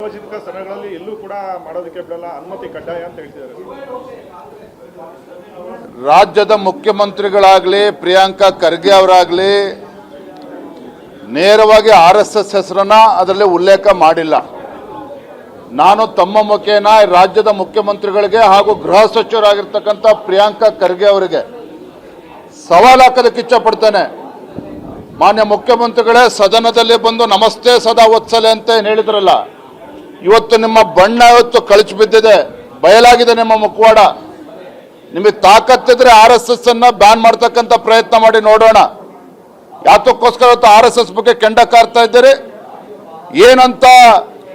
ಸಾರ್ವಜನಿಕ ಸ್ಥಳಗಳಲ್ಲಿ ಎಲ್ಲೂ ಕೂಡ ಮಾಡೋದಕ್ಕೆ ಬಿಡಲ್ಲ, ಅನುಮತಿ ಕಡ್ಡಾಯ ಅಂತ ಹೇಳ್ತಿದ್ದಾರೆ. ರಾಜ್ಯದ ಮುಖ್ಯಮಂತ್ರಿಗಳಾಗಲಿ ಪ್ರಿಯಾಂಕಾ ಖರ್ಗೆ ಅವರಾಗಲಿ ನೇರವಾಗಿ RSS ಹೆಸರನ್ನ ಅದರಲ್ಲಿ ಉಲ್ಲೇಖ ಮಾಡಿಲ್ಲ. ನಾನು ತಮ್ಮ ಮುಖೇನ ರಾಜ್ಯದ ಮುಖ್ಯಮಂತ್ರಿಗಳಿಗೆ ಹಾಗೂ ಗೃಹ ಸಚಿವರಾಗಿರ್ತಕ್ಕಂಥ ಪ್ರಿಯಾಂಕಾ ಖರ್ಗೆ ಅವರಿಗೆ ಸವಾಲು ಹಾಕೋದಕ್ಕೆ ಇಚ್ಛಪಡ್ತೇನೆ. ಮಾನ್ಯ ಮುಖ್ಯಮಂತ್ರಿಗಳೇ, ಸದನದಲ್ಲಿ ಬಂದು ನಮಸ್ತೆ ಸದಾ ವತ್ಸಲೆ ಅಂತ ಏನು ಹೇಳಿದ್ರಲ್ಲ, ಇವತ್ತು ನಿಮ್ಮ ಬಣ್ಣ ಇವತ್ತು ಕಳಚಿ ಬಿದ್ದಿದೆ, ಬಯಲಾಗಿದೆ ನಿಮ್ಮ ಮುಖವಾಡ. ನಿಮಗೆ ತಾಕತ್ತಿದ್ರೆ RSS ಅನ್ನ ಬ್ಯಾನ್ ಮಾಡ್ತಕ್ಕಂಥ ಪ್ರಯತ್ನ ಮಾಡಿ ನೋಡೋಣ. ಯಾತಕ್ಕೋಸ್ಕರ ಇವತ್ತು RSS ಬಗ್ಗೆ ಕೆಂಡ ಕಾರ್ತಾ ಇದ್ದೀರಿ? ಏನಂತ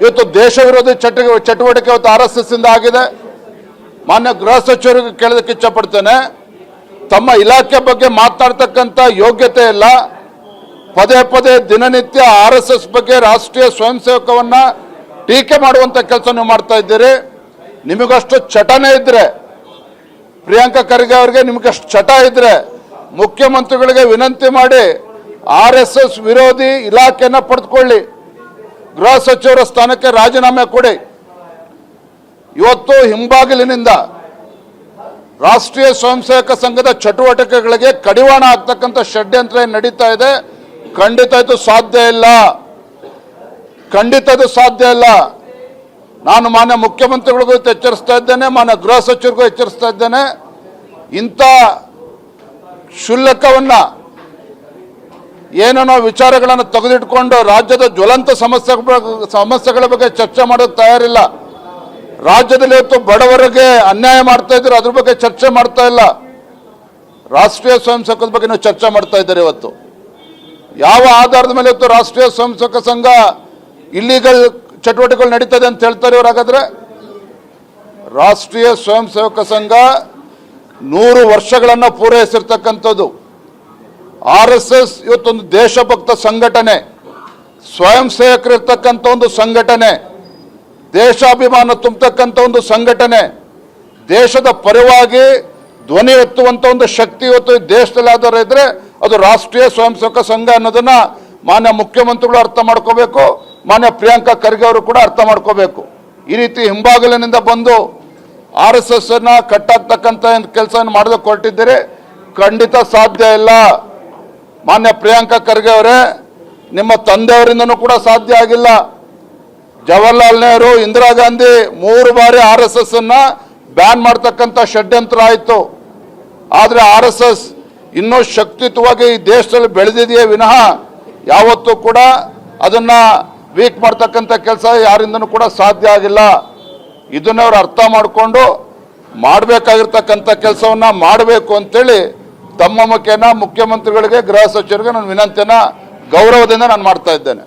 ಇವತ್ತು ದೇಶ ವಿರೋಧಿ ಚಟುವಟಿಕೆ ಇವತ್ತು RSS ಇಂದ ಆಗಿದೆ. ಮಾನ್ಯ ಗೃಹ ಸಚಿವರಿಗೆ ಕೇಳೋದಕ್ಕೆ ಇಚ್ಛಪಡ್ತೇನೆ, ತಮ್ಮ ಇಲಾಖೆ ಬಗ್ಗೆ ಮಾತನಾಡ್ತಕ್ಕಂಥ ಯೋಗ್ಯತೆ ಇಲ್ಲ. ಪದೇ ಪದೇ ದಿನನಿತ್ಯ RSS ಬಗ್ಗೆ ರಾಷ್ಟ್ರೀಯ ಸ್ವಯಂ ಸೇವಕವನ್ನ ಟೀಕೆ ಮಾಡುವಂತ ಕೆಲಸ ನೀವು ಮಾಡ್ತಾ ಇದ್ದೀರಿ. ನಿಮಗಷ್ಟು ಚಟನೆ ಇದ್ರೆ, ಪ್ರಿಯಾಂಕಾ ಖರ್ಗೆ ಅವರಿಗೆ ನಿಮಗಷ್ಟು ಚಟ ಇದ್ರೆ ಮುಖ್ಯಮಂತ್ರಿಗಳಿಗೆ ವಿನಂತಿ ಮಾಡಿ RSS ವಿರೋಧಿ ಇಲಾಖೆಯನ್ನ ಪಡೆದುಕೊಳ್ಳಿ, ಗೃಹ ಸಚಿವರ ಸ್ಥಾನಕ್ಕೆ ರಾಜೀನಾಮೆ ಕೊಡಿ. ಇವತ್ತು ಹಿಂಬಾಗಿಲಿನಿಂದ ರಾಷ್ಟ್ರೀಯ ಸ್ವಯಂ ಸೇವಕ ಸಂಘದ ಚಟುವಟಿಕೆಗಳಿಗೆ ಕಡಿವಾಣ ಆಗ್ತಕ್ಕಂಥ ಷಡ್ಯಂತ್ರ ನಡೀತಾ ಇದೆ. ಖಂಡಿತ ಇದು ಸಾಧ್ಯ ಇಲ್ಲ, ಖಂಡಿತ ಇದು ಸಾಧ್ಯ ಇಲ್ಲ. ನಾನು ಮಾನ್ಯ ಮುಖ್ಯಮಂತ್ರಿಗಳಿಗೂ ಎಚ್ಚರಿಸ್ತಾ ಇದ್ದೇನೆ, ಮಾನ್ಯ ಗೃಹ ಸಚಿವರಿಗೂ ಎಚ್ಚರಿಸ್ತಾ ಇದ್ದೇನೆ. ಇಂಥ ಕ್ಷುಲ್ಲಕವನ್ನ ಏನೇನೋ ವಿಚಾರಗಳನ್ನು ತೆಗೆದಿಟ್ಕೊಂಡು ರಾಜ್ಯದ ಜ್ವಲಂತ ಸಮಸ್ಯೆಗಳ ಬಗ್ಗೆ ಚರ್ಚೆ ಮಾಡೋಕೆ ತಯಾರಿಲ್ಲ. ರಾಜ್ಯದಲ್ಲಿ ಇವತ್ತು ಬಡವರಿಗೆ ಅನ್ಯಾಯ ಮಾಡ್ತಾ ಇದ್ರು, ಅದ್ರ ಬಗ್ಗೆ ಚರ್ಚೆ ಮಾಡ್ತಾ ಇಲ್ಲ. ರಾಷ್ಟ್ರೀಯ ಸ್ವಯಂ ಸೇವಕರ ಬಗ್ಗೆ ನೀವು ಚರ್ಚೆ ಮಾಡ್ತಾ ಇದ್ದಾರೆ. ಇವತ್ತು ಯಾವ ಆಧಾರದ ಮೇಲೆ ಇವತ್ತು ರಾಷ್ಟ್ರೀಯ ಸ್ವಯಂ ಸೇವಕ ಸಂಘ ಇಲ್ಲಿಗಲ್ ಚಟುವಟಿಕೆಗಳು ನಡೀತದೆ ಅಂತ ಹೇಳ್ತಾರೆ ಇವರು? ಹಾಗಾದ್ರೆ ರಾಷ್ಟ್ರೀಯ ಸ್ವಯಂ ಸೇವಕ ಸಂಘ 100 ವರ್ಷಗಳನ್ನು ಪೂರೈಸಿರ್ತಕ್ಕಂಥದ್ದು. RSS ಇವತ್ತೊಂದು ದೇಶಭಕ್ತ ಸಂಘಟನೆ, ಸ್ವಯಂ ಸೇವಕರಿರ್ತಕ್ಕಂಥ ಒಂದು ಸಂಘಟನೆ, ದೇಶಾಭಿಮಾನ ತುಂಬತಕ್ಕಂಥ ಒಂದು ಸಂಘಟನೆ, ದೇಶದ ಪರವಾಗಿ ಧ್ವನಿ ಎತ್ತುವಂತ ಒಂದು ಶಕ್ತಿ ಇವತ್ತು ದೇಶದಲ್ಲಿ ಆಧಾರ ಇದ್ರೆ ಅದು ರಾಷ್ಟ್ರೀಯ ಸ್ವಯಂ ಸೇವಕ ಸಂಘ ಅನ್ನೋದನ್ನ ಮಾನ್ಯ ಮುಖ್ಯಮಂತ್ರಿಗಳು ಅರ್ಥ ಮಾಡ್ಕೋಬೇಕು, ಮಾನ್ಯ ಪ್ರಿಯಾಂಕಾ ಖರ್ಗೆ ಅವರು ಕೂಡ ಅರ್ಥ ಮಾಡ್ಕೋಬೇಕು. ಈ ರೀತಿ ಹಿಂಬಾಗಿಲಿನಿಂದ ಬಂದು RSS ಅನ್ನ ಕಟ್ಟಾಕ್ತಕ್ಕಂಥ ಕೆಲಸ ಮಾಡೋದಕ್ಕೆ ಹೊರಟಿದ್ದೀರಿ, ಖಂಡಿತ ಸಾಧ್ಯ ಇಲ್ಲ. ಮಾನ್ಯ ಪ್ರಿಯಾಂಕಾ ಖರ್ಗೆ ಅವರೇ, ನಿಮ್ಮ ತಂದೆಯವರಿಂದನೂ ಕೂಡ ಸಾಧ್ಯ ಆಗಿಲ್ಲ. ಜವಾಹರ್ಲಾಲ್ ನೆಹರು, ಇಂದಿರಾ ಗಾಂಧಿ 3 ಬಾರಿ RSS ಅನ್ನ ಬ್ಯಾನ್ ಮಾಡ್ತಕ್ಕಂಥ ಷಡ್ಯಂತ್ರ ಆಯಿತು. ಆದರೆ RSS ಇನ್ನೂ ಶಕ್ತಿಯುತವಾಗಿ ಈ ದೇಶದಲ್ಲಿ ಬೆಳೆದಿದೆಯೇ ವಿನಃ ಯಾವತ್ತೂ ಕೂಡ ಅದನ್ನ ವೀಕ್ ಮಾಡ್ತಕ್ಕಂಥ ಕೆಲಸ ಯಾರಿಂದನೂ ಕೂಡ ಸಾಧ್ಯ ಆಗಿಲ್ಲ. ಇದನ್ನ ಅವರು ಅರ್ಥ ಮಾಡಿಕೊಂಡು ಮಾಡಬೇಕಾಗಿರ್ತಕ್ಕಂಥ ಕೆಲಸವನ್ನ ಮಾಡಬೇಕು ಅಂತೇಳಿ ತಮ್ಮ ಮುಖೇನ ಮುಖ್ಯಮಂತ್ರಿಗಳಿಗೆ, ಗೃಹ ಸಚಿವರಿಗೆ ನಾನು ವಿನಂತಿಯನ್ನ ಗೌರವದಿಂದ ನಾನು ಮಾಡ್ತಾ ಇದ್ದೇನೆ.